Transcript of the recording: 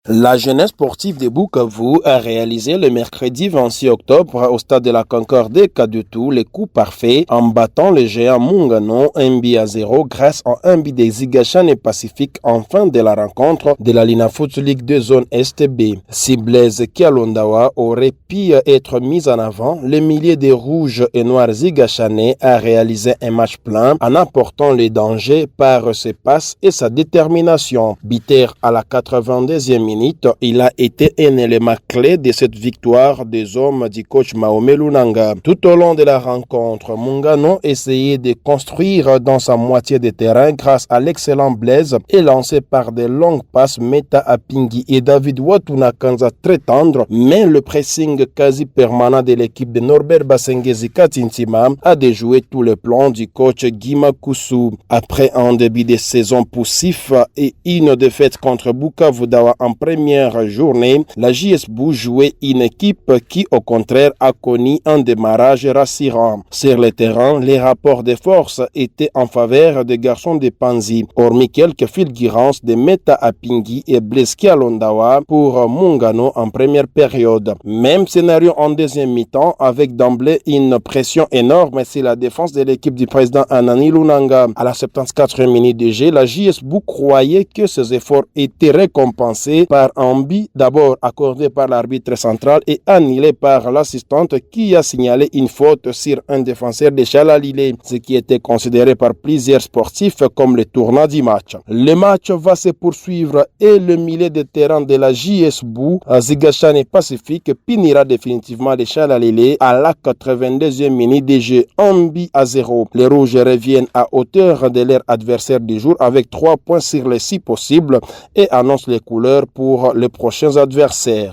La jeunesse sportive de Bukavu a réalisé le mercredi 26 octobre au stade de la Concorde Kadutu les coups parfaits en battant le géant Mungano 1-0 grâce à un but des Zigachane Pacifique en fin de la rencontre de la Linafoot League 2 zone Est-B. Si Blaise Kialondawa aurait pu être mis en avant, le milieu des rouges et noirs Zigachane a réalisé un match plein en apportant les dangers par ses passes et sa détermination. Biter à la 82e minute, il a été un élément clé de cette victoire des hommes du coach Mahomé Lunanga. Tout au long de la rencontre, Mungano essayait de construire dans sa moitié de terrain grâce à l'excellent Blaise et lancé par des longues passes Meta à Pingui et David Watunakanza très tendre, mais le pressing quasi permanent de l'équipe de Norbert Basengezi Katintima a déjoué tout le plan du coach Guima Koussou. Après un début de saison poussif et une défaite contre Bukavu Dawa en première journée, la JS-BU jouait une équipe qui, au contraire, a connu un démarrage rassurant. Sur le terrain, les rapports de force étaient en faveur des garçons de Panzi, hormis quelques fulgurances de Meta Apingui et Blaise Kialondawa pour Mungano en première période. Même scénario en deuxième mi-temps, avec d'emblée une pression énorme sur la défense de l'équipe du président Anani Lunanga. À la 74e minute de jeu, la JS-BU croyait que ses efforts étaient récompensés par un but d'abord accordé par l'arbitre central et annulé par l'assistante qui a signalé une faute sur un défenseur de Chalalilé, ce qui était considéré par plusieurs sportifs comme le tournant du match. Le match va se poursuivre et le milieu de terrain de la JS-BU, Zigachane Pacifique, punira définitivement les Chalalilé à la 82e minute de jeu, 1-0. Les Rouges reviennent à hauteur de leur adversaire du jour avec 3 points sur les 6 possibles et annoncent les couleurs pour les prochains adversaires.